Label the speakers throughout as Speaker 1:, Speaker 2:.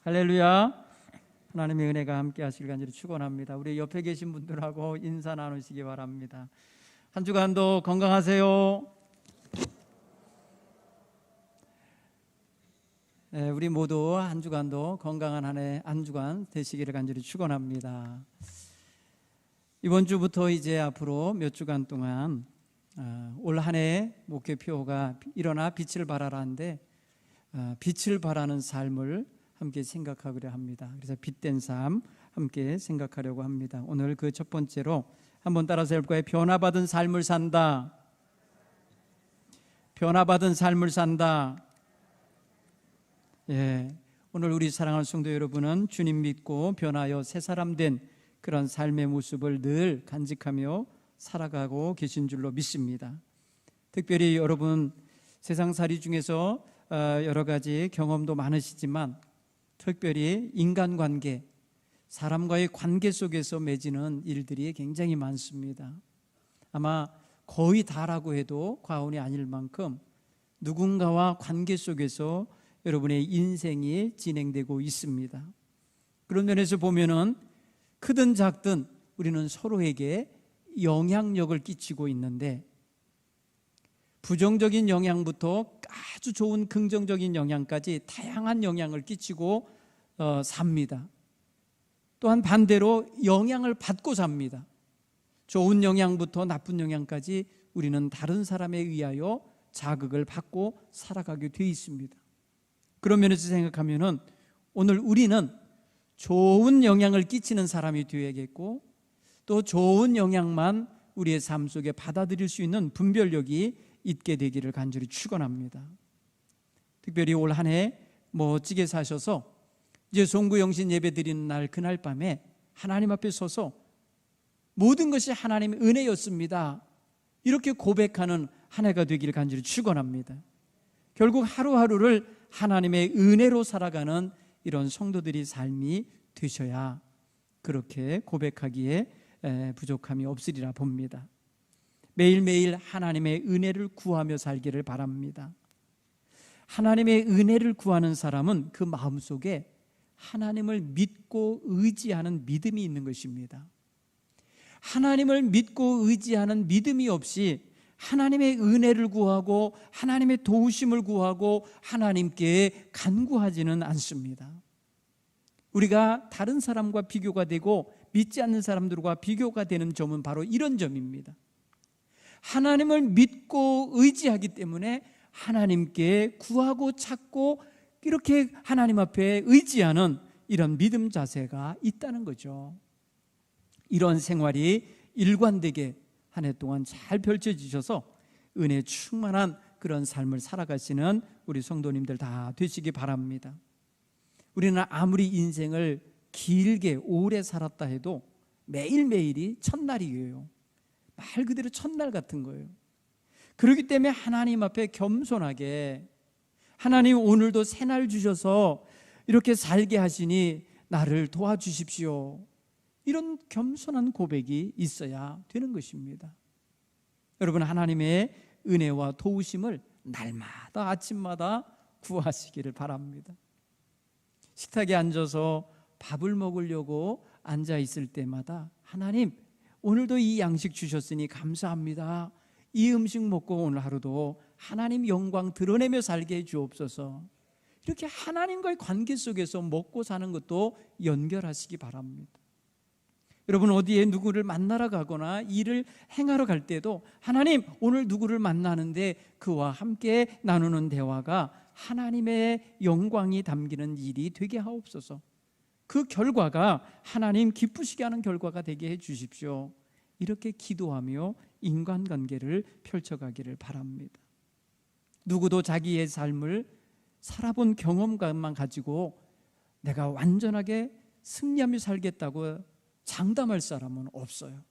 Speaker 1: 할렐루야. 하나님의 은혜가 함께 하시길 간절히 축원합니다. 우리 옆에 계신 분들하고 인사 나누시기 바랍니다. 한 주간도 건강하세요. 우리 모두 한 주간도 건강한 한 주간 되시기를 간절히 축원합니다. 이번 주부터 이제 앞으로 몇 주간 동안 올 한 해 목표가 일어나 빛을 발하라는데 빛을 발하는 삶을 함께 생각하려 합니다. 그래서 빛된 삶 함께 생각하려고 합니다. 오늘 그 첫 번째로 한번 따라서 해볼까요? 변화받은 삶을 산다. 변화받은 삶을 산다. 오늘 우리 사랑하는 성도 여러분은 주님 믿고 변하여 새 사람 된 그런 삶의 모습을 늘 간직하며 살아가고 계신 줄로 믿습니다. 특별히 여러분 세상살이 중에서 여러 가지 경험도 많으시지만 특별히 인간관계, 사람과의 관계 속에서 맺는 일들이 굉장히 많습니다. 아마 거의 다라고 해도 과언이 아닐 만큼 누군가와 관계 속에서 여러분의 인생이 진행되고 있습니다. 그런 면에서 보면은 크든 작든 우리는 서로에게 영향력을 끼치고 있는데 부정적인 영향부터 아주 좋은 긍정적인 영향까지 다양한 영향을 끼치고 삽니다. 또한 반대로 영향을 받고 삽니다. 좋은 영향부터 나쁜 영향까지 우리는 다른 사람에 의하여 자극을 받고 살아가게 되어 있습니다. 그런 면에서 생각하면은 오늘 우리는 좋은 영향을 끼치는 사람이 되어야겠고 또 좋은 영향만 우리의 삶 속에 받아들일 수 있는 분별력이 있게 되기를 간절히 축원합니다. 특별히 올 한 해 멋지게 사셔서 이제 송구영신 예배 드리는 날 그날 밤에 하나님 앞에 서서 모든 것이 하나님의 은혜였습니다. 이렇게 고백하는 한 해가 되기를 간절히 축원합니다. 결국 하루하루를 하나님의 은혜로 살아가는 이런 성도들이 삶이 되셔야 그렇게 고백하기에 부족함이 없으리라 봅니다. 매일매일 하나님의 은혜를 구하며 살기를 바랍니다. 하나님의 은혜를 구하는 사람은 그 마음속에 하나님을 믿고 의지하는 믿음이 있는 것입니다. 하나님을 믿고 의지하는 믿음이 없이 하나님의 은혜를 구하고 하나님의 도우심을 구하고 하나님께 간구하지는 않습니다. 우리가 다른 사람과 비교가 되고 믿지 않는 사람들과 비교가 되는 점은 바로 이런 점입니다. 하나님을 믿고 의지하기 때문에 하나님께 구하고 찾고 이렇게 하나님 앞에 의지하는 이런 믿음 자세가 있다는 거죠. 이런 생활이 일관되게 한 해 동안 잘 펼쳐지셔서 은혜 충만한 그런 삶을 살아가시는 우리 성도님들 다 되시기 바랍니다. 우리는 아무리 인생을 길게 오래 살았다 해도 매일매일이 첫날이에요. 말 그대로 첫날 같은 거예요. 그렇기 때문에 하나님 앞에 겸손하게 하나님 오늘도 새날 주셔서 이렇게 살게 하시니 나를 도와주십시오. 이런 겸손한 고백이 있어야 되는 것입니다. 여러분 하나님의 은혜와 도우심을 날마다 아침마다 구하시기를 바랍니다. 식탁에 앉아서 밥을 먹으려고 앉아 있을 때마다 하나님 오늘도 이 양식 주셨으니 감사합니다. 이 음식 먹고 오늘 하루도 하나님 영광 드러내며 살게 해 주옵소서. 이렇게 하나님과의 관계 속에서 먹고 사는 것도 연결하시기 바랍니다. 여러분 어디에 누구를 만나러 가거나 일을 행하러 갈 때도 하나님 오늘 누구를 만나는데 그와 함께 나누는 대화가 하나님의 영광이 담기는 일이 되게 하옵소서. 그 결과가 하나님 기쁘시게 하는 결과가 되게 해 주십시오. 이렇게 기도하며 인간관계를 펼쳐가기를 바랍니다. 누구도 자기의 삶을 살아본 경험감만 가지고 내가 완전하게 승리하며 살겠다고 장담할 사람은 없어요.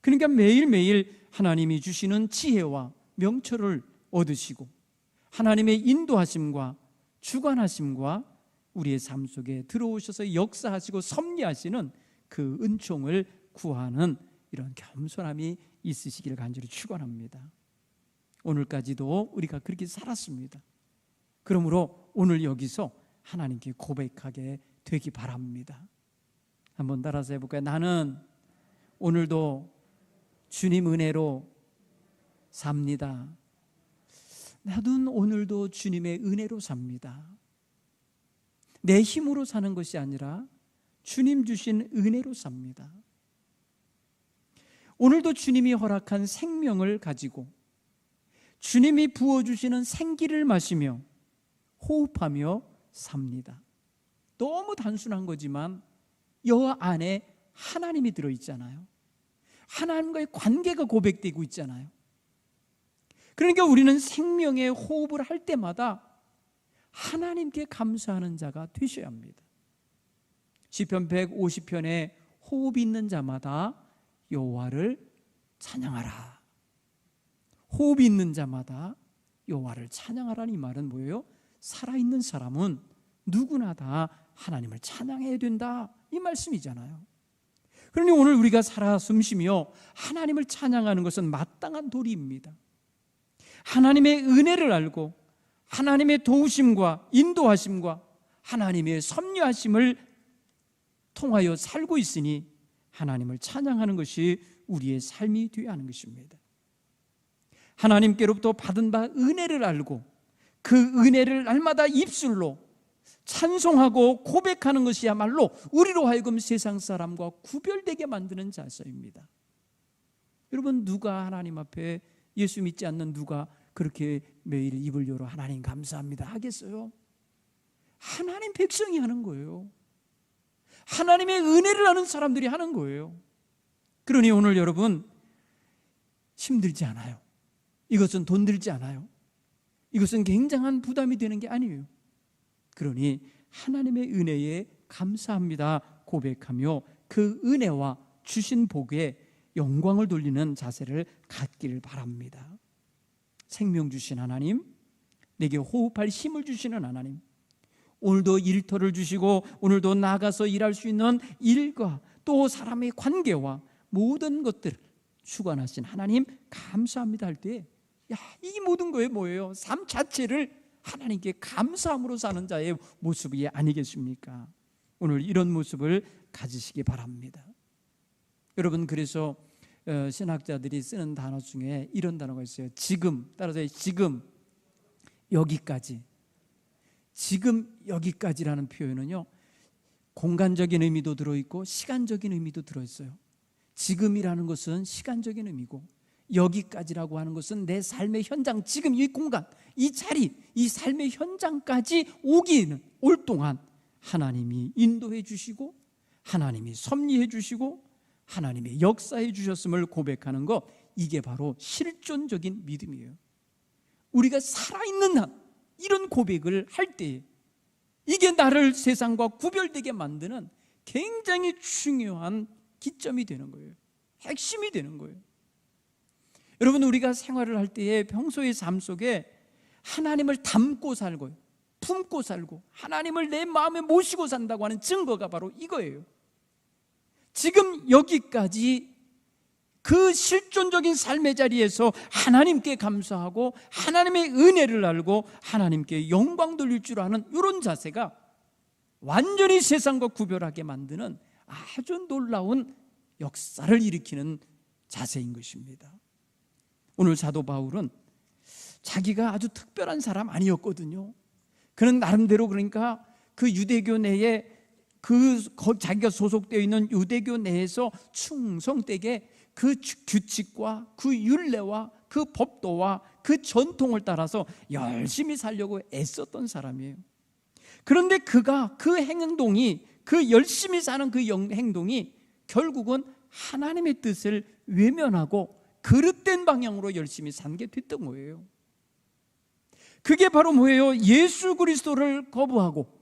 Speaker 1: 그러니까 매일매일 하나님이 주시는 지혜와 명철을 얻으시고 하나님의 인도하심과 주관하심과 우리의 삶 속에 들어오셔서 역사하시고 섭리하시는 그 은총을 구하는 이런 겸손함이 있으시기를 간절히 축원합니다. 오늘까지도 우리가 그렇게 살았습니다. 그러므로 오늘 여기서 하나님께 고백하게 되기 바랍니다. 한번 따라서 해볼까요? 나는 오늘도 주님 은혜로 삽니다. 나는 오늘도 주님의 은혜로 삽니다. 내 힘으로 사는 것이 아니라 주님 주신 은혜로 삽니다. 오늘도 주님이 허락한 생명을 가지고 주님이 부어주시는 생기를 마시며 호흡하며 삽니다. 너무 단순한 거지만 여 안에 하나님이 들어있잖아요. 하나님과의 관계가 고백되고 있잖아요. 그러니까 우리는 생명의 호흡을 할 때마다 하나님께 감사하는 자가 되셔야 합니다. 시편 150편에 호흡이 있는 자마다 여호와를 찬양하라. 호흡이 있는 자마다 여호와를 찬양하라는 이 말은 뭐예요? 살아있는 사람은 누구나 다 하나님을 찬양해야 된다, 이 말씀이잖아요. 그러니 오늘 우리가 살아 숨쉬며 하나님을 찬양하는 것은 마땅한 도리입니다. 하나님의 은혜를 알고 하나님의 도우심과 인도하심과 하나님의 섭리하심을 통하여 살고 있으니 하나님을 찬양하는 것이 우리의 삶이 되어야 하는 것입니다. 하나님께로부터 받은 바 은혜를 알고 그 은혜를 날마다 입술로 찬송하고 고백하는 것이야말로 우리로 하여금 세상 사람과 구별되게 만드는 자세입니다. 여러분, 누가 하나님 앞에 예수 믿지 않는 누가 그렇게 매일 입을 열어 하나님 감사합니다 하겠어요? 하나님 백성이 하는 거예요. 하나님의 은혜를 아는 사람들이 하는 거예요. 그러니 오늘 여러분, 힘들지 않아요. 이것은 돈 들지 않아요. 이것은 굉장한 부담이 되는 게 아니에요. 그러니 하나님의 은혜에 감사합니다 고백하며 그 은혜와 주신 복에 영광을 돌리는 자세를 갖기를 바랍니다. 생명 주신 하나님, 내게 호흡할 힘을 주시는 하나님, 오늘도 일터를 주시고 오늘도 나가서 일할 수 있는 일과 또 사람의 관계와 모든 것들을 주관하신 하나님 감사합니다 할 때, 이 모든 거에 뭐예요? 삶 자체를 하나님께 감사함으로 사는 자의 모습이 아니겠습니까? 오늘 이런 모습을 가지시기 바랍니다. 여러분, 그래서 신학자들이 쓰는 단어 중에 이런 단어가 있어요. 지금, 따라서 지금 여기까지. 지금 여기까지라는 표현은요, 공간적인 의미도 들어있고 시간적인 의미도 들어있어요. 지금이라는 것은 시간적인 의미고, 여기까지라고 하는 것은 내 삶의 현장, 지금 이 공간, 이 자리, 이 삶의 현장까지 올 동안 하나님이 인도해 주시고 하나님이 섭리해 주시고 하나님의 역사해 주셨음을 고백하는 것, 이게 바로 실존적인 믿음이에요. 우리가 살아있는 한 이런 고백을 할 때 이게 나를 세상과 구별되게 만드는 굉장히 중요한 기점이 되는 거예요. 핵심이 되는 거예요. 여러분, 우리가 생활을 할 때에 평소의 삶 속에 하나님을 담고 살고 품고 살고 하나님을 내 마음에 모시고 산다고 하는 증거가 바로 이거예요. 지금 여기까지 그 실존적인 삶의 자리에서 하나님께 감사하고 하나님의 은혜를 알고 하나님께 영광 돌릴 줄 아는 이런 자세가 완전히 세상과 구별하게 만드는 아주 놀라운 역사를 일으키는 자세인 것입니다. 오늘 사도 바울은 자기가 아주 특별한 사람 아니었거든요. 그는 나름대로, 그러니까 그 유대교 내에 자기가 소속되어 있는 유대교 내에서 충성되게 그 규칙과 그 율례와 그 법도와 그 전통을 따라서 열심히 살려고 애썼던 사람이에요. 그런데 그가 그 행동이, 그 열심히 사는 그 행동이 결국은 하나님의 뜻을 외면하고 그릇된 방향으로 열심히 산 게 됐던 거예요. 그게 바로 뭐예요? 예수 그리스도를 거부하고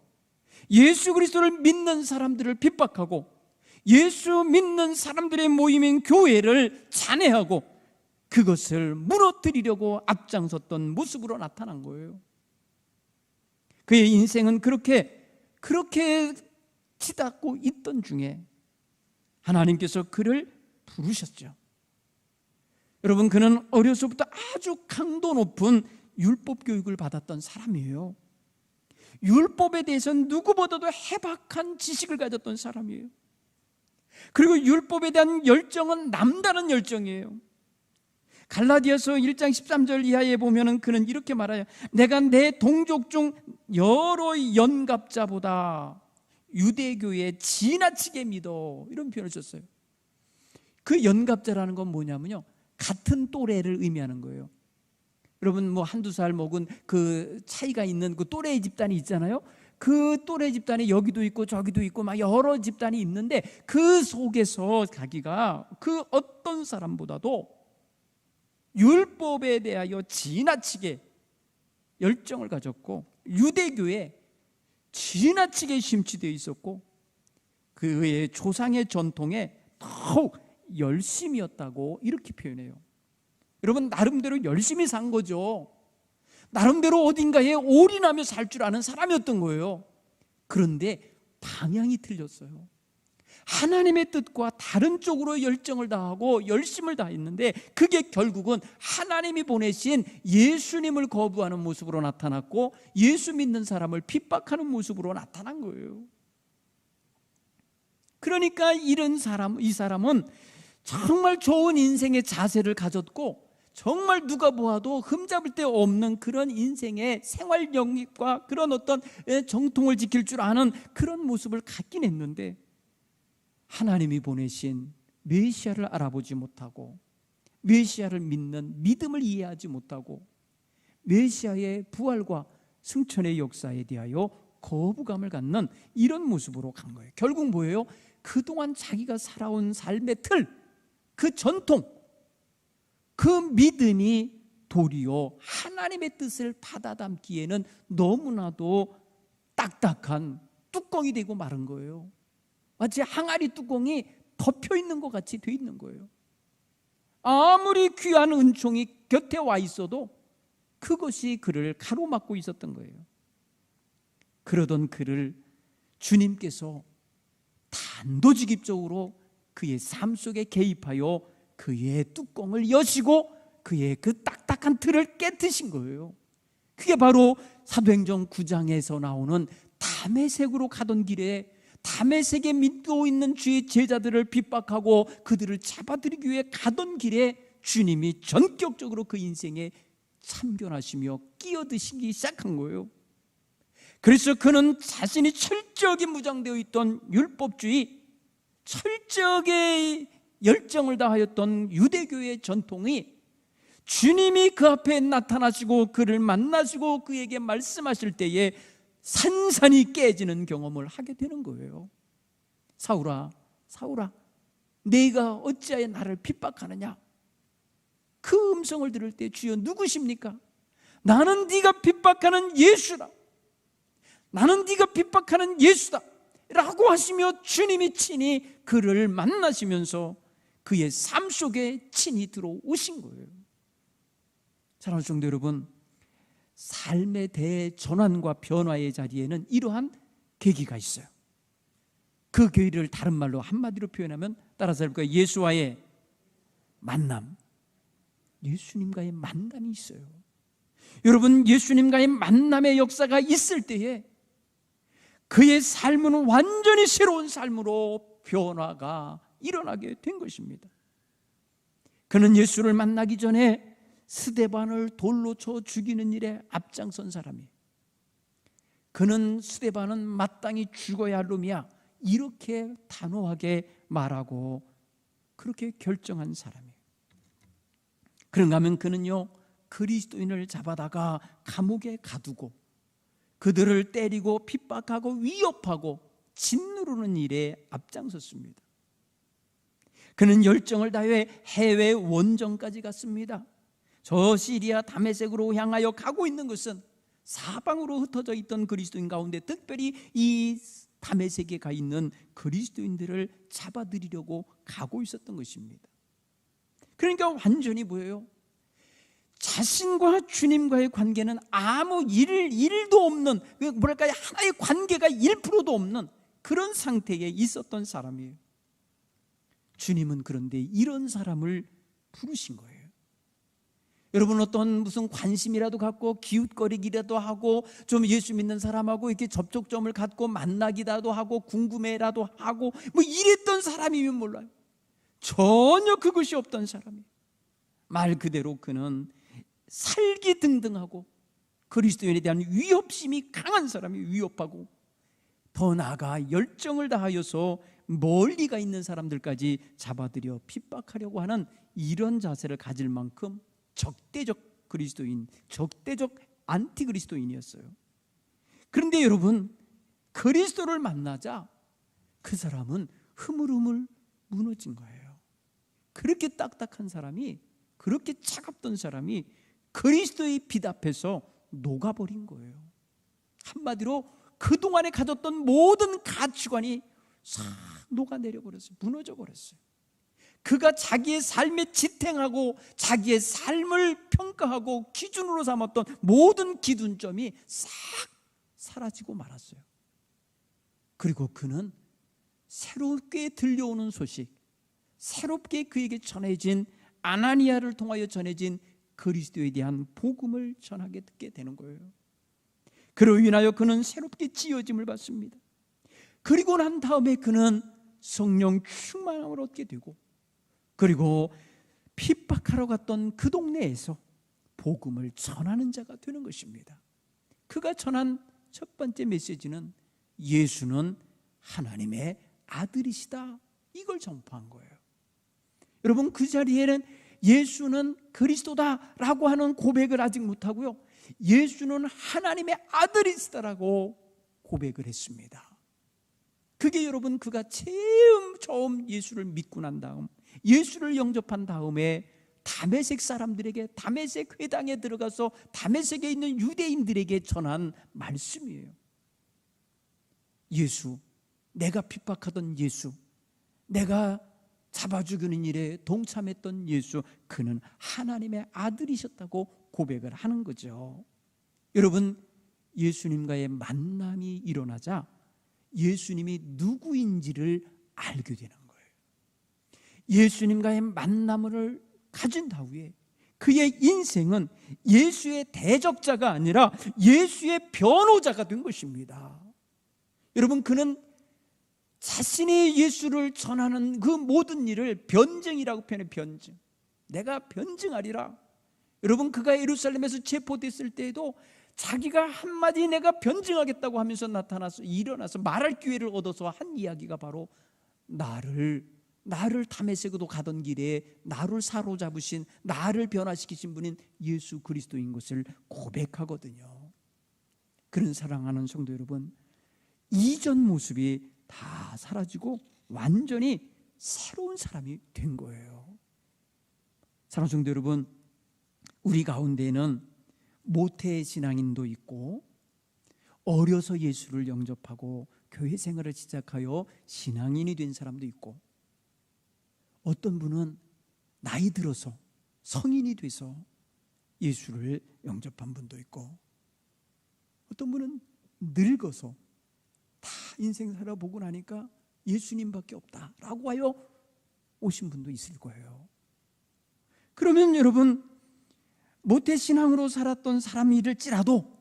Speaker 1: 예수 그리스도를 믿는 사람들을 핍박하고 예수 믿는 사람들의 모임인 교회를 잔해하고 그것을 무너뜨리려고 앞장섰던 모습으로 나타난 거예요. 그의 인생은 그렇게 치닫고 있던 중에 하나님께서 그를 부르셨죠. 여러분, 그는 어려서부터 아주 강도 높은 율법 교육을 받았던 사람이에요. 율법에 대해서는 누구보다도 해박한 지식을 가졌던 사람이에요. 그리고 율법에 대한 열정은 남다른 열정이에요. 갈라디아서 1장 13절 이하에 보면은 그는 이렇게 말해요. 내가 내 동족 중 여러 연갑자보다 유대교에 지나치게 믿어. 이런 표현을 썼어요. 그 연갑자라는 건 뭐냐면요, 같은 또래를 의미하는 거예요. 여러분 뭐 한두 살 먹은 그 차이가 있는 그 또래 집단이 있잖아요. 그 또래 집단이 여기도 있고 저기도 있고 막 여러 집단이 있는데 그 속에서 자기가 그 어떤 사람보다도 율법에 대하여 지나치게 열정을 가졌고 유대교에 지나치게 심취되어 있었고 그의 조상의 전통에 더욱 열심이었다고 이렇게 표현해요. 여러분 나름대로 열심히 산 거죠. 나름대로 어딘가에 올인하며 살 줄 아는 사람이었던 거예요. 그런데 방향이 틀렸어요. 하나님의 뜻과 다른 쪽으로 열정을 다하고 열심을 다했는데 그게 결국은 하나님이 보내신 예수님을 거부하는 모습으로 나타났고 예수 믿는 사람을 핍박하는 모습으로 나타난 거예요. 그러니까 이 사람은 정말 좋은 인생의 자세를 가졌고 정말 누가 보아도 흠잡을 데 없는 그런 인생의 생활 영입과 그런 어떤 정통을 지킬 줄 아는 그런 모습을 갖긴 했는데 하나님이 보내신 메시아를 알아보지 못하고 메시아를 믿는 믿음을 이해하지 못하고 메시아의 부활과 승천의 역사에 대하여 거부감을 갖는 이런 모습으로 간 거예요. 결국 뭐예요? 그동안 자기가 살아온 삶의 틀, 그 전통, 그 믿음이 도리어 하나님의 뜻을 받아담기에는 너무나도 딱딱한 뚜껑이 되고 마른 거예요. 마치 항아리 뚜껑이 덮여 있는 것 같이 돼 있는 거예요. 아무리 귀한 은총이 곁에 와 있어도 그것이 그를 가로막고 있었던 거예요. 그러던 그를 주님께서 단도직입적으로 그의 삶 속에 개입하여 그의 뚜껑을 여시고 그의 그 딱딱한 틀을 깨트신 거예요. 그게 바로 사도행전 9장에서 나오는 다메섹으로 가던 길에 다메섹에 믿고 있는 주의 제자들을 핍박하고 그들을 잡아들이기 위해 가던 길에 주님이 전격적으로 그 인생에 참견하시며 끼어드시기 시작한 거예요. 그래서 그는 자신이 철저하게 무장되어 있던 율법주의, 철저하게 열정을 다하였던 유대교의 전통이 주님이 그 앞에 나타나시고 그를 만나시고 그에게 말씀하실 때에 산산이 깨지는 경험을 하게 되는 거예요. 사울아, 사울아, 네가 어찌하여 나를 핍박하느냐? 그 음성을 들을 때 주여 누구십니까? 나는 네가 핍박하는 예수다. 나는 네가 핍박하는 예수다 라고 하시며 주님이 친히 그를 만나시면서 그의 삶 속에 친히 들어오신 거예요. 사랑하는 성도 여러분, 삶의 대전환과 변화의 자리에는 이러한 계기가 있어요. 그 계기를 다른 말로 한마디로 표현하면 따라서 해볼까요? 예수와의 만남. 예수님과의 만남이 있어요. 여러분, 예수님과의 만남의 역사가 있을 때에 그의 삶은 완전히 새로운 삶으로 변화가 일어나게 된 것입니다. 그는 예수를 만나기 전에 스데반을 돌로 쳐 죽이는 일에 앞장선 사람이에요. 그는 스데반은 마땅히 죽어야 할 놈이야 이렇게 단호하게 말하고 그렇게 결정한 사람이에요. 그런가 하면 그는요, 그리스도인을 잡아다가 감옥에 가두고 그들을 때리고 핍박하고 위협하고 짓누르는 일에 앞장섰습니다. 그는 열정을 다해 해외 원정까지 갔습니다. 저 시리아 다메섹으로 향하여 가고 있는 것은 사방으로 흩어져 있던 그리스도인 가운데 특별히 이 다메섹에 가 있는 그리스도인들을 잡아들이려고 가고 있었던 것입니다. 그러니까 완전히 뭐예요? 자신과 주님과의 관계는 아무 일도 없는, 뭐랄까요, 하나의 관계가 1%도 없는 그런 상태에 있었던 사람이에요. 주님은 그런데 이런 사람을 부르신 거예요. 여러분 어떤 무슨 관심이라도 갖고 기웃거리기라도 하고 좀 예수 믿는 사람하고 이렇게 접촉점을 갖고 만나기라도 하고 궁금해라도 하고 뭐 이랬던 사람이면 몰라요. 전혀 그것이 없던 사람이에요. 말 그대로 그는 살기등등하고 그리스도인에 대한 위협심이 강한 사람이 위협하고 더 나아가 열정을 다하여서 멀리 가 있는 사람들까지 잡아들여 핍박하려고 하는 이런 자세를 가질 만큼 적대적 그리스도인, 적대적 안티그리스도인이었어요. 그런데 여러분, 그리스도를 만나자 그 사람은 흐물흐물 무너진 거예요. 그렇게 딱딱한 사람이, 그렇게 차갑던 사람이 그리스도의 빛 앞에서 녹아버린 거예요. 한마디로 그동안에 가졌던 모든 가치관이 싹 녹아내려 버렸어요. 무너져 버렸어요. 그가 자기의 삶에 지탱하고 자기의 삶을 평가하고 기준으로 삼았던 모든 기준점이 싹 사라지고 말았어요. 그리고 그는 새롭게 들려오는 소식, 새롭게 그에게 전해진 아나니아를 통하여 전해진 그리스도에 대한 복음을 전하게 듣게 되는 거예요. 그로 인하여 그는 새롭게 지어짐을 받습니다. 그리고 난 다음에 그는 성령 충만함을 얻게 되고, 그리고 핍박하러 갔던 그 동네에서 복음을 전하는 자가 되는 것입니다. 그가 전한 첫 번째 메시지는 예수는 하나님의 아들이시다, 이걸 전파한 거예요. 여러분, 그 자리에는 예수는 그리스도다라고 하는 고백을 아직 못하고요, 예수는 하나님의 아들이시다라고 고백을 했습니다. 그게 여러분, 그가 처음 예수를 믿고 난 다음, 예수를 영접한 다음에 다메섹 사람들에게, 다메섹 회당에 들어가서 다메섹에 있는 유대인들에게 전한 말씀이에요. 예수, 내가 핍박하던 예수, 내가 잡아 죽이는 일에 동참했던 예수, 그는 하나님의 아들이셨다고 고백을 하는 거죠. 여러분, 예수님과의 만남이 일어나자 예수님이 누구인지를 알게 되는 거예요. 예수님과의 만남을 가진 다음에 그의 인생은 예수의 대적자가 아니라 예수의 변호자가 된 것입니다. 여러분, 그는 자신이 예수를 전하는 그 모든 일을 변증이라고 표현해. 변증, 내가 변증하리라. 여러분, 그가 예루살렘에서 체포됐을 때에도 자기가 한마디 내가 변증하겠다고 하면서 나타나서 일어나서 말할 기회를 얻어서 한 이야기가 바로 나를 다메섹으로 가던 길에 나를 사로잡으신, 나를 변화시키신 분인 예수 그리스도인 것을 고백하거든요. 그런 사랑하는 성도 여러분, 이전 모습이 다 사라지고 완전히 새로운 사람이 된 거예요. 사랑하는 성도 여러분, 우리 가운데는 모태 신앙인도 있고, 어려서 예수를 영접하고 교회 생활을 시작하여 신앙인이 된 사람도 있고, 어떤 분은 나이 들어서 성인이 돼서 예수를 영접한 분도 있고, 어떤 분은 늙어서 다 인생 살아보고 나니까 예수님밖에 없다라고 하여 오신 분도 있을 거예요. 그러면 여러분, 모태신앙으로 살았던 사람일지라도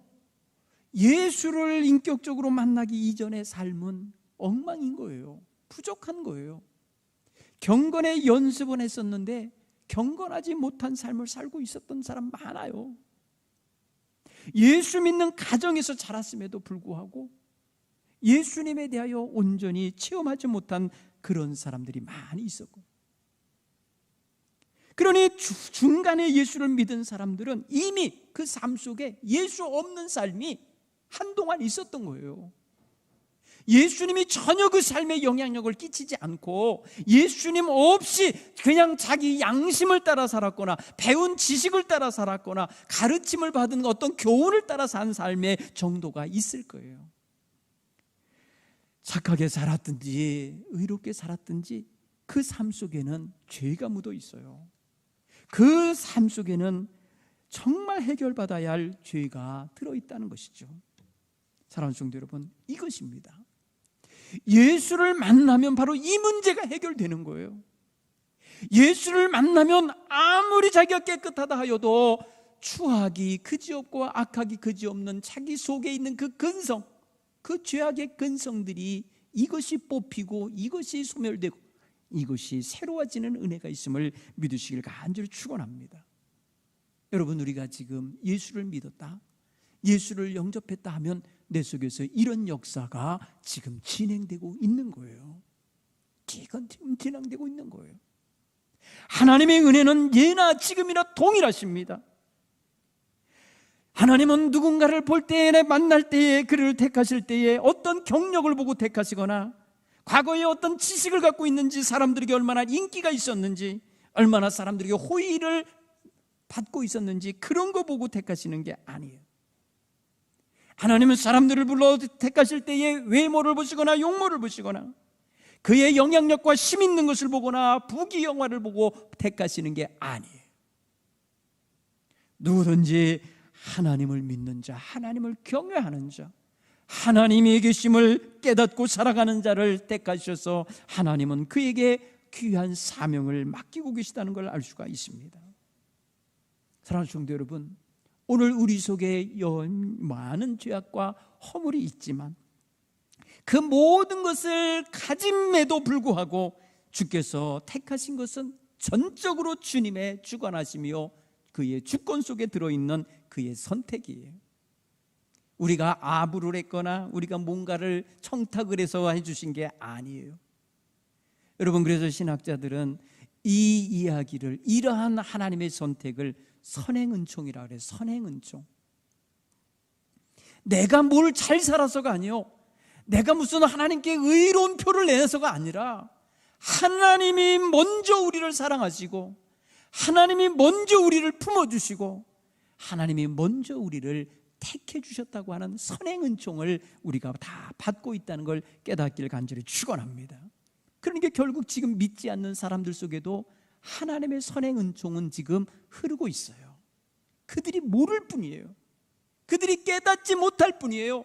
Speaker 1: 예수를 인격적으로 만나기 이전의 삶은 엉망인 거예요. 부족한 거예요. 경건의 연습은 했었는데 경건하지 못한 삶을 살고 있었던 사람 많아요. 예수 믿는 가정에서 자랐음에도 불구하고 예수님에 대하여 온전히 체험하지 못한 그런 사람들이 많이 있었고, 그러니 중간에 예수를 믿은 사람들은 이미 그 삶 속에 예수 없는 삶이 한동안 있었던 거예요. 예수님이 전혀 그 삶에 영향력을 끼치지 않고 예수님 없이 그냥 자기 양심을 따라 살았거나 배운 지식을 따라 살았거나 가르침을 받은 어떤 교훈을 따라 산 삶의 정도가 있을 거예요. 착하게 살았든지 의롭게 살았든지 그 삶 속에는 죄가 묻어 있어요. 그 삶 속에는 정말 해결받아야 할 죄가 들어있다는 것이죠. 사랑하는 성도 여러분, 이것입니다. 예수를 만나면 바로 이 문제가 해결되는 거예요. 예수를 만나면 아무리 자기가 깨끗하다 하여도 추악이 그지없고 악하기 그지없는 자기 속에 있는 그 근성, 그 죄악의 근성들이 이것이 뽑히고 이것이 소멸되고 이것이 새로워지는 은혜가 있음을 믿으시길 간절히 축원합니다. 여러분, 우리가 지금 예수를 믿었다, 예수를 영접했다 하면 내 속에서 이런 역사가 지금 진행되고 있는 거예요. 지금 진행되고 있는 거예요. 하나님의 은혜는 예나 지금이나 동일하십니다. 하나님은 누군가를 볼 때에, 만날 때에, 그를 택하실 때에 어떤 경력을 보고 택하시거나 과거에 어떤 지식을 갖고 있는지, 사람들에게 얼마나 인기가 있었는지, 얼마나 사람들에게 호의를 받고 있었는지 그런 거 보고 택하시는 게 아니에요. 하나님은 사람들을 불러 택하실 때에 외모를 보시거나 용모를 보시거나 그의 영향력과 힘 있는 것을 보거나 부귀영화를 보고 택하시는 게 아니에요. 누구든지 하나님을 믿는 자, 하나님을 경외하는 자, 하나님의 계심을 깨닫고 살아가는 자를 택하셔서 하나님은 그에게 귀한 사명을 맡기고 계시다는 걸 알 수가 있습니다. 사랑하는 성도 여러분, 오늘 우리 속에 많은 죄악과 허물이 있지만 그 모든 것을 가짐에도 불구하고 주께서 택하신 것은 전적으로 주님의 주관하시며 그의 주권 속에 들어있는 그의 선택이에요. 우리가 아부를 했거나 우리가 뭔가를 청탁을 해서 해주신 게 아니에요. 여러분, 그래서 신학자들은 이 이야기를, 이러한 하나님의 선택을 선행은총이라 그래요. 선행은총. 내가 뭘 잘 살아서가 아니요, 내가 무슨 하나님께 의로운 표를 내서가 아니라 하나님이 먼저 우리를 사랑하시고 하나님이 먼저 우리를 품어주시고 하나님이 먼저 우리를 택해 주셨다고 하는 선행은총을 우리가 다 받고 있다는 걸 깨닫기를 간절히 축원합니다. 그러니까 결국 지금 믿지 않는 사람들 속에도 하나님의 선행은총은 지금 흐르고 있어요. 그들이 모를 뿐이에요. 그들이 깨닫지 못할 뿐이에요.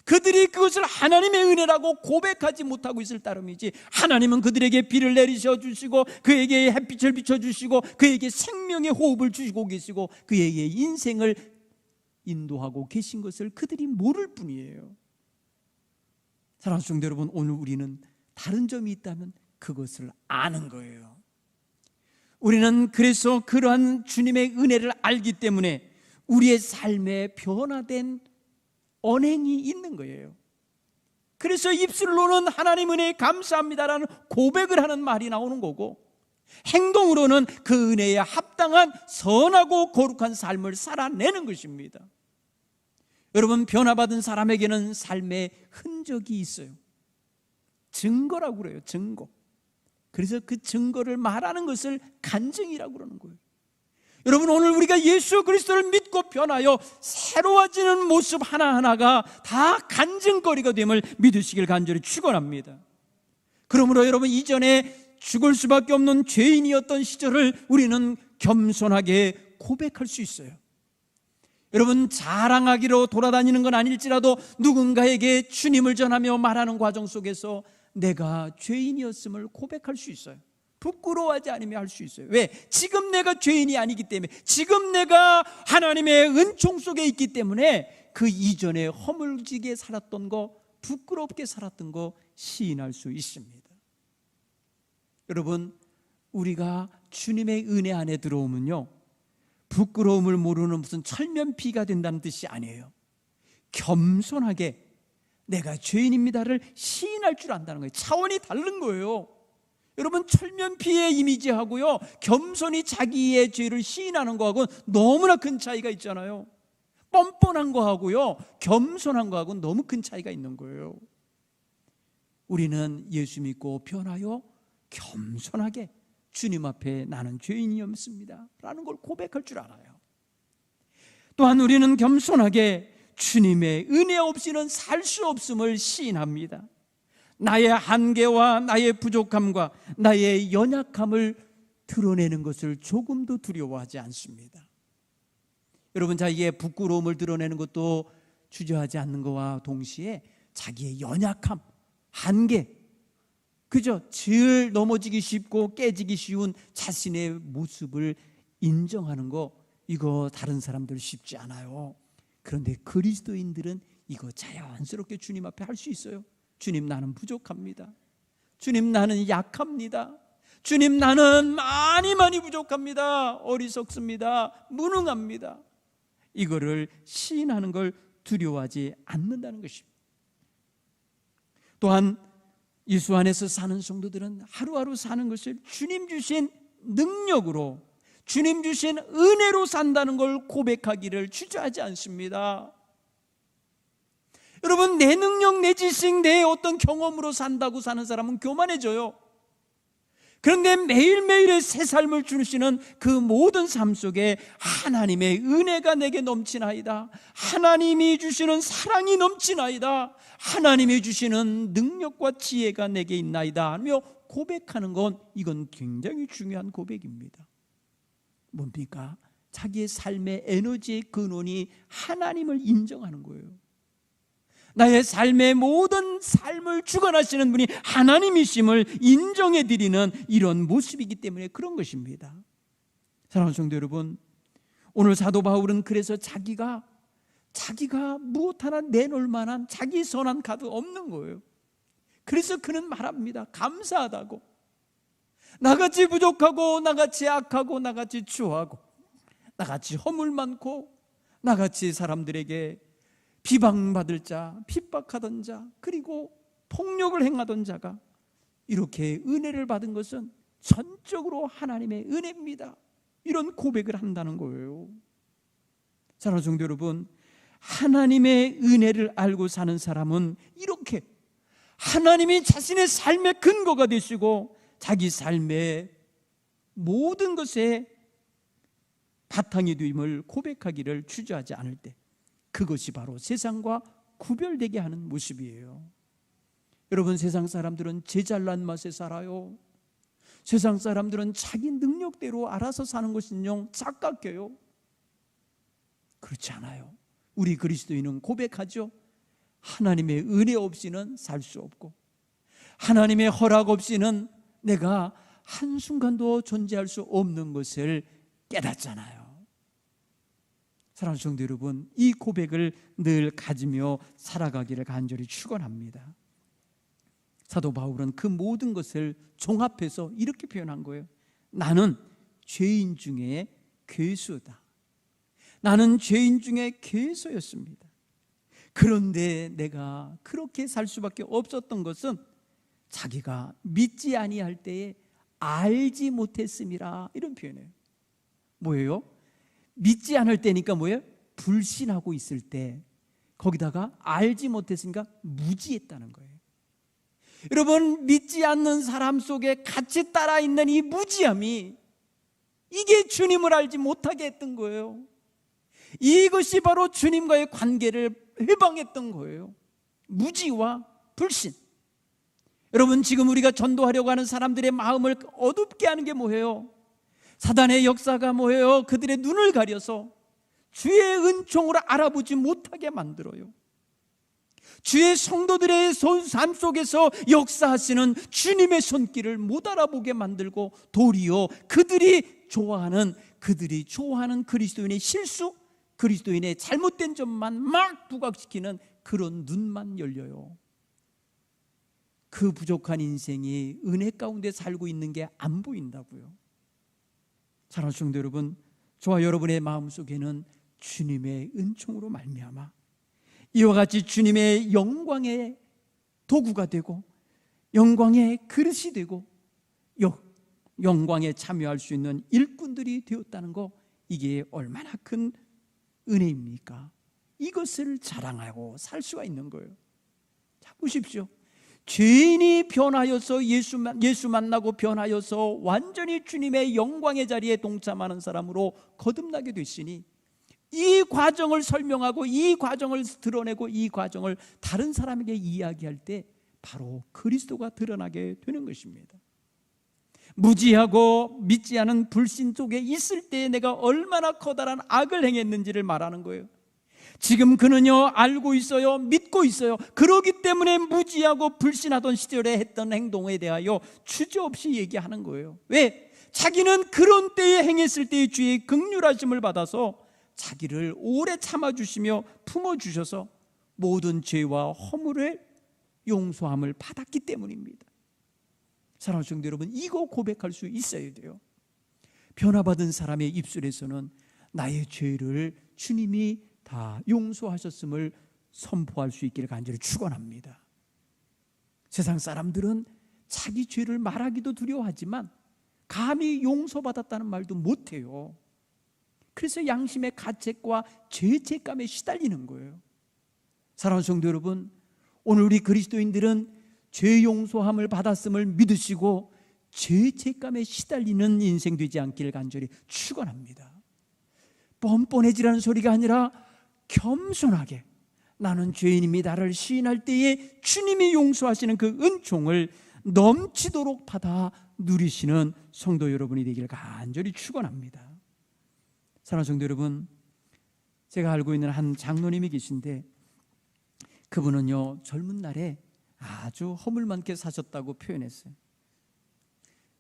Speaker 1: 그들이 그것을 하나님의 은혜라고 고백하지 못하고 있을 따름이지, 하나님은 그들에게 비를 내리셔 주시고 그에게 햇빛을 비춰주시고 그에게 생명의 호흡을 주시고 계시고 그에게 인생을 인도하고 계신 것을 그들이 모를 뿐이에요. 사랑하는 성도 여러분, 오늘 우리는 다른 점이 있다면 그것을 아는 거예요. 우리는 그래서 그러한 주님의 은혜를 알기 때문에 우리의 삶에 변화된 언행이 있는 거예요. 그래서 입술로는 하나님 은혜에 감사합니다라는 고백을 하는 말이 나오는 거고, 행동으로는 그 은혜에 합당한 선하고 거룩한 삶을 살아내는 것입니다. 여러분, 변화받은 사람에게는 삶의 흔적이 있어요. 증거라고 그래요. 증거. 그래서 그 증거를 말하는 것을 간증이라고 그러는 거예요. 여러분, 오늘 우리가 예수 그리스도를 믿고 변하여 새로워지는 모습 하나하나가 다 간증거리가 됨을 믿으시길 간절히 축원합니다. 그러므로 여러분, 이전에 죽을 수밖에 없는 죄인이었던 시절을 우리는 겸손하게 고백할 수 있어요. 여러분, 자랑하기로 돌아다니는 건 아닐지라도 누군가에게 주님을 전하며 말하는 과정 속에서 내가 죄인이었음을 고백할 수 있어요. 부끄러워하지 않으며 할 수 있어요. 왜? 지금 내가 죄인이 아니기 때문에, 지금 내가 하나님의 은총 속에 있기 때문에 그 이전에 허물지게 살았던 거, 부끄럽게 살았던 거 시인할 수 있습니다. 여러분, 우리가 주님의 은혜 안에 들어오면요, 부끄러움을 모르는 무슨 철면피가 된다는 뜻이 아니에요. 겸손하게 내가 죄인입니다를 시인할 줄 안다는 거예요. 차원이 다른 거예요. 여러분, 철면피의 이미지하고요, 겸손히 자기의 죄를 시인하는 거하고는 너무나 큰 차이가 있잖아요. 뻔뻔한 거하고요, 겸손한 거하고는 너무 큰 차이가 있는 거예요. 우리는 예수 믿고 변하여 겸손하게 주님 앞에 나는 죄인이었습니다 라는 걸 고백할 줄 알아요. 또한 우리는 겸손하게 주님의 은혜 없이는 살 수 없음을 시인합니다. 나의 한계와 나의 부족함과 나의 연약함을 드러내는 것을 조금도 두려워하지 않습니다. 여러분, 자기의 부끄러움을 드러내는 것도 주저하지 않는 것과 동시에 자기의 연약함, 한계, 그죠? 제일 넘어지기 쉽고 깨지기 쉬운 자신의 모습을 인정하는 거, 이거 다른 사람들 쉽지 않아요. 그런데 그리스도인들은 이거 자연스럽게 주님 앞에 할 수 있어요. 주님, 나는 부족합니다. 주님, 나는 약합니다. 주님, 나는 많이 부족합니다. 어리석습니다. 무능합니다. 이거를 시인하는 걸 두려워하지 않는다는 것입니다. 또한 예수 안에서 사는 성도들은 하루하루 사는 것을 주님 주신 능력으로, 주님 주신 은혜로 산다는 걸 고백하기를 주저하지 않습니다. 여러분, 내 능력, 내 지식, 내 어떤 경험으로 산다고 사는 사람은 교만해져요. 그런데 매일매일의 새 삶을 주시는 그 모든 삶 속에 하나님의 은혜가 내게 넘치나이다, 하나님이 주시는 사랑이 넘치나이다, 하나님이 주시는 능력과 지혜가 내게 있나이다 하며 고백하는 건, 이건 굉장히 중요한 고백입니다. 뭡니까? 자기의 삶의 에너지의 근원이 하나님을 인정하는 거예요. 나의 삶의 모든 삶을 주관하시는 분이 하나님이심을 인정해드리는 이런 모습이기 때문에 그런 것입니다. 사랑하는 성도 여러분, 오늘 사도 바울은 그래서 자기가 무엇 하나 내놓을 만한 자기 선한 카드 없는 거예요. 그래서 그는 말합니다. 감사하다고. 나같이 부족하고, 나같이 악하고, 나같이 추하고, 나같이 허물 많고, 나같이 사람들에게 비방받을 자, 핍박하던 자, 그리고 폭력을 행하던 자가 이렇게 은혜를 받은 것은 전적으로 하나님의 은혜입니다. 이런 고백을 한다는 거예요. 사랑하는 성도 여러분, 하나님의 은혜를 알고 사는 사람은 이렇게 하나님이 자신의 삶의 근거가 되시고 자기 삶의 모든 것에 바탕이 됨을 고백하기를 주저하지 않을 때, 그것이 바로 세상과 구별되게 하는 모습이에요. 여러분, 세상 사람들은 제 잘난 맛에 살아요. 세상 사람들은 자기 능력대로 알아서 사는 것인용 착각해요. 그렇지 않아요. 우리 그리스도인은 고백하죠. 하나님의 은혜 없이는 살 수 없고, 하나님의 허락 없이는 내가 한순간도 존재할 수 없는 것을 깨닫잖아요. 사랑하는 성도 여러분, 이 고백을 늘 가지며 살아가기를 간절히 축원합니다. 사도 바울은 그 모든 것을 종합해서 이렇게 표현한 거예요. 나는 죄인 중에 괴수다. 나는 죄인 중에 괴수였습니다. 그런데 내가 그렇게 살 수밖에 없었던 것은 자기가 믿지 아니할 때에 알지 못했음이라, 이런 표현이에요. 뭐예요? 믿지 않을 때니까 뭐예요? 불신하고 있을 때, 거기다가 알지 못했으니까 무지했다는 거예요. 여러분, 믿지 않는 사람 속에 같이 따라 있는 이 무지함이, 이게 주님을 알지 못하게 했던 거예요. 이것이 바로 주님과의 관계를 해방했던 거예요. 무지와 불신. 여러분, 지금 우리가 전도하려고 하는 사람들의 마음을 어둡게 하는 게 뭐예요? 사단의 역사가 뭐예요? 그들의 눈을 가려서 주의 은총으로 알아보지 못하게 만들어요. 주의 성도들의 삶 속에서 역사하시는 주님의 손길을 못 알아보게 만들고, 도리어 그들이 좋아하는 그리스도인의 실수, 그리스도인의 잘못된 점만 막 부각시키는 그런 눈만 열려요. 그 부족한 인생이 은혜 가운데 살고 있는 게 안 보인다고요. 사랑하는 성도 여러분, 저와 여러분의 마음속에는 주님의 은총으로 말미암아 이와 같이 주님의 영광의 도구가 되고, 영광의 그릇이 되고, 영광에 참여할 수 있는 일꾼들이 되었다는 거, 이게 얼마나 큰 은혜입니까? 이것을 자랑하고 살 수가 있는 거예요. 자, 보십시오. 죄인이 변하여서 예수 만나고 변하여서 완전히 주님의 영광의 자리에 동참하는 사람으로 거듭나게 됐으니, 이 과정을 설명하고 이 과정을 드러내고 이 과정을 다른 사람에게 이야기할 때 바로 그리스도가 드러나게 되는 것입니다. 무지하고 믿지 않은 불신 속에 있을 때 내가 얼마나 커다란 악을 행했는지를 말하는 거예요. 지금 그는요 알고 있어요, 믿고 있어요. 그러기 때문에 무지하고 불신하던 시절에 했던 행동에 대하여 주저없이 얘기하는 거예요. 왜? 자기는 그런 때에 행했을 때의 주의 긍휼하심을 받아서 자기를 오래 참아주시며 품어주셔서 모든 죄와 허물을 용서함을 받았기 때문입니다. 사랑하는 성도 여러분, 이거 고백할 수 있어야 돼요. 변화받은 사람의 입술에서는 나의 죄를 주님이 다 용서하셨음을 선포할 수 있기를 간절히 축원합니다. 세상 사람들은 자기 죄를 말하기도 두려워하지만 감히 용서받았다는 말도 못해요. 그래서 양심의 가책과 죄책감에 시달리는 거예요. 사랑하는 성도 여러분, 오늘 우리 그리스도인들은 죄 용서함을 받았음을 믿으시고 죄책감에 시달리는 인생 되지 않기를 간절히 축원합니다. 뻔뻔해지라는 소리가 아니라 겸손하게 나는 죄인입니다를 시인할 때에 주님이 용서하시는 그 은총을 넘치도록 받아 누리시는 성도 여러분이 되기를 간절히 축원합니다. 사랑하는 성도 여러분, 제가 알고 있는 한 장로님이 계신데 그분은요 젊은 날에 아주 허물 많게 사셨다고 표현했어요.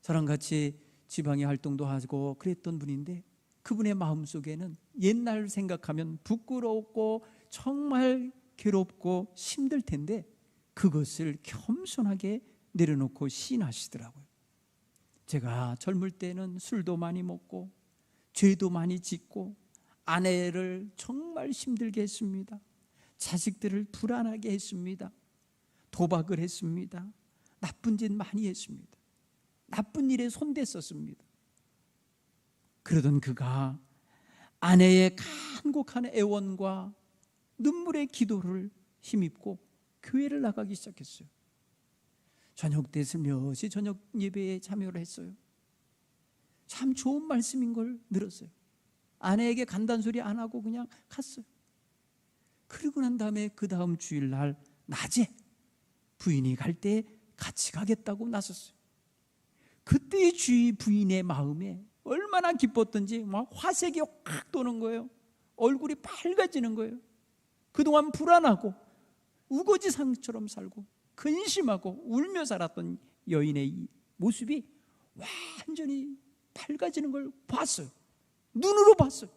Speaker 1: 저랑 같이 지방에 활동도 하고 그랬던 분인데 그분의 마음속에는 옛날 생각하면 부끄럽고 정말 괴롭고 힘들 텐데 그것을 겸손하게 내려놓고 시인하시더라고요. 제가 젊을 때는 술도 많이 먹고 죄도 많이 짓고 아내를 정말 힘들게 했습니다. 자식들을 불안하게 했습니다. 도박을 했습니다. 나쁜 짓 많이 했습니다. 나쁜 일에 손댔었습니다. 그러던 그가 아내의 간곡한 애원과 눈물의 기도를 힘입고 교회를 나가기 시작했어요. 저녁 때 슬며시 저녁 예배에 참여를 했어요. 참 좋은 말씀인 걸 들었어요. 아내에게 간단 소리 안 하고 그냥 갔어요. 그러고 난 다음에 그 다음 주일날 낮에 부인이 갈 때 같이 가겠다고 나섰어요. 그때의 주위 부인의 마음에 얼마나 기뻤던지 막 화색이 확 도는 거예요. 얼굴이 밝아지는 거예요. 그동안 불안하고 우거지상처럼 살고 근심하고 울며 살았던 여인의 이 모습이 완전히 밝아지는 걸 봤어요. 눈으로 봤어요.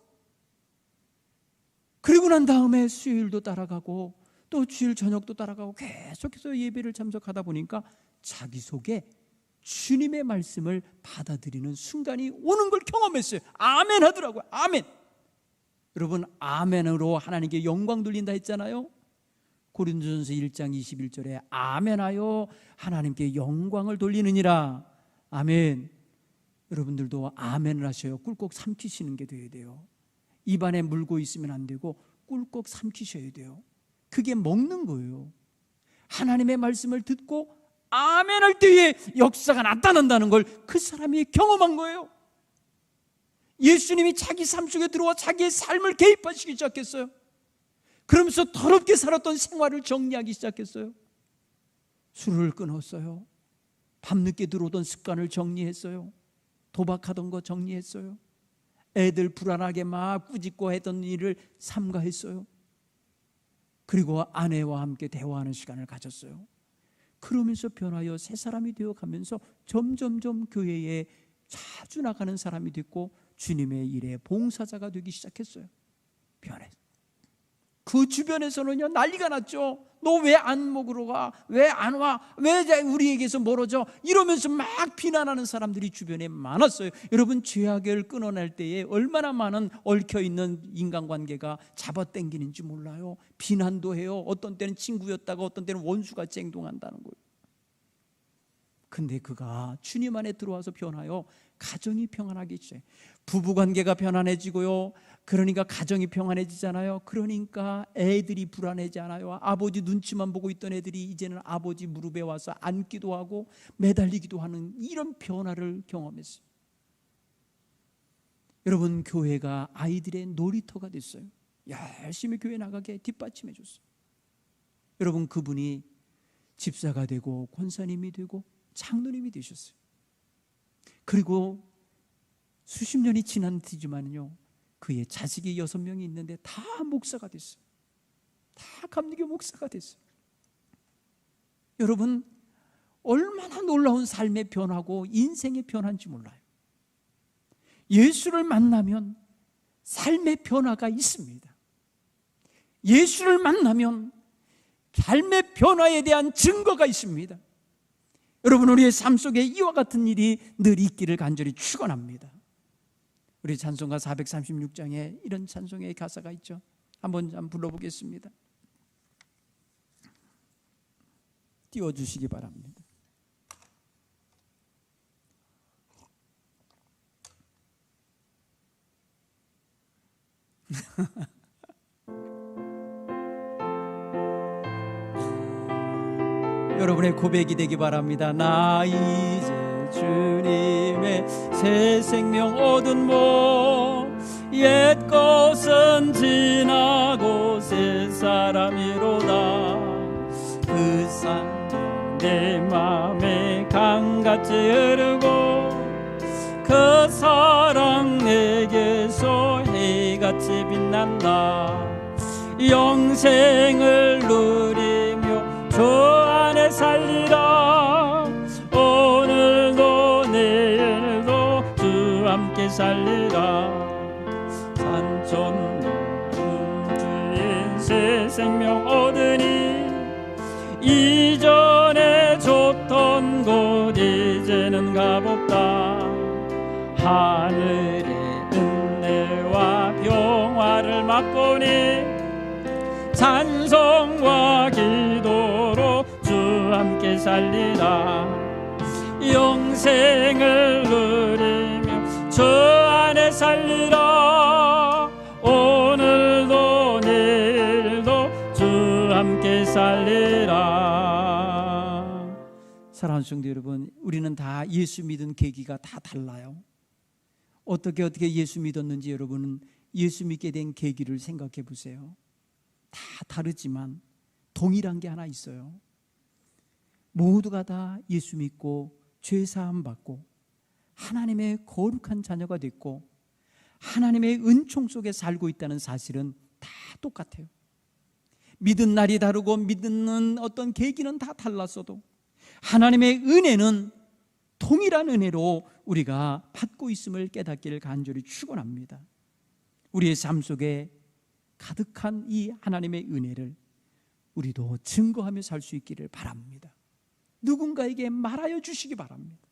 Speaker 1: 그리고 난 다음에 수요일도 따라가고 또 주일 저녁도 따라가고 계속해서 예배를 참석하다 보니까 자기 속에 주님의 말씀을 받아들이는 순간이 오는 걸 경험했어요. 아멘 하더라고요. 아멘. 여러분, 아멘으로 하나님께 영광 돌린다 했잖아요. 고린도전서 1장 21절에 아멘하여 하나님께 영광을 돌리느니라. 아멘. 여러분들도 아멘을 하셔요. 꿀꺽 삼키시는 게 돼야 돼요. 입안에 물고 있으면 안 되고 꿀꺽 삼키셔야 돼요. 그게 먹는 거예요. 하나님의 말씀을 듣고 아멘할 때에 역사가 나타난다는 걸 그 사람이 경험한 거예요. 예수님이 자기 삶 속에 들어와 자기의 삶을 개입하시기 시작했어요. 그러면서 더럽게 살았던 생활을 정리하기 시작했어요. 술을 끊었어요. 밤늦게 들어오던 습관을 정리했어요. 도박하던 거 정리했어요. 애들 불안하게 막 꾸짖고 했던 일을 삼가했어요. 그리고 아내와 함께 대화하는 시간을 가졌어요. 그러면서 변하여 새 사람이 되어가면서 점점점 교회에 자주 나가는 사람이 됐고 주님의 일에 봉사자가 되기 시작했어요. 변해. 그 주변에서는요 난리가 났죠. 너 왜 안 먹으러 가? 왜 안 와? 왜 우리에게서 멀어져? 이러면서 막 비난하는 사람들이 주변에 많았어요. 여러분, 죄악을 끊어낼 때에 얼마나 많은 얽혀있는 인간관계가 잡아당기는지 몰라요. 비난도 해요. 어떤 때는 친구였다가 어떤 때는 원수같이 행동한다는 거예요. 근데 그가 주님 안에 들어와서 변하여 가정이 평안하기 시작해요. 부부관계가 편안해지고요. 그러니까 가정이 평안해지잖아요. 그러니까 애들이 불안해지 않아요. 아버지 눈치만 보고 있던 애들이 이제는 아버지 무릎에 와서 앉기도 하고 매달리기도 하는 이런 변화를 경험했어요. 여러분, 교회가 아이들의 놀이터가 됐어요. 열심히 교회 나가게 뒷받침해 줬어요. 여러분, 그분이 집사가 되고 권사님이 되고 장로님이 되셨어요. 그리고 수십 년이 지난 뒤지만요 그의 자식이 6명이 있는데 다 목사가 됐어요. 다 감리교 목사가 됐어요. 여러분, 얼마나 놀라운 삶의 변화고 인생의 변화인지 몰라요. 예수를 만나면 삶의 변화가 있습니다. 예수를 만나면 삶의 변화에 대한 증거가 있습니다. 여러분, 우리의 삶 속에 이와 같은 일이 늘 있기를 간절히 축원합니다. 우리 찬송가 436장에 이런 찬송의 가사가 있죠. 한번 불러보겠습니다. 띄워주시기 바랍니다. 여러분의 고백이 되기 바랍니다. 나 이제 주님의 새 생명 얻은 몸, 옛 것은 지나고 새 사람이로다. 그 산 내 맘에 강같이 흐르고 그 사랑 내게서 해같이 빛난다. 영생을 누리며 주 안에 살리라. 오늘도 내일도 주 함께 살리라. 산촌 주인 새 생명 얻으니 이전에 줬던 곳 이제는 값없다. 하늘의 은혜와 평화를 맛보니 찬송과 기도로 주 함께 살리라. 영생을 누리며 주 안에 살리라. 오늘도 내일도 주 함께 살리라. 사랑하는 성도 여러분, 우리는 다 예수 믿은 계기가 다 달라요. 어떻게 예수 믿었는지 여러분은 예수 믿게 된 계기를 생각해 보세요. 다 다르지만 동일한 게 하나 있어요. 모두가 다 예수 믿고 죄 사함 받고 하나님의 거룩한 자녀가 됐고 하나님의 은총 속에 살고 있다는 사실은 다 똑같아요. 믿은 날이 다르고 믿는 어떤 계기는 다 달랐어도 하나님의 은혜는 동일한 은혜로 우리가 받고 있음을 깨닫기를 간절히 축원합니다. 우리의 삶 속에 가득한 이 하나님의 은혜를 우리도 증거하며 살 수 있기를 바랍니다. 누군가에게 말하여 주시기 바랍니다.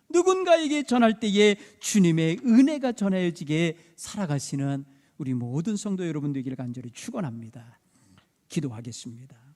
Speaker 1: 누군가에게 전할 때에 주님의 은혜가 전해지게 살아가시는 우리 모든 성도 여러분 되기를 간절히 축원합니다. 기도하겠습니다.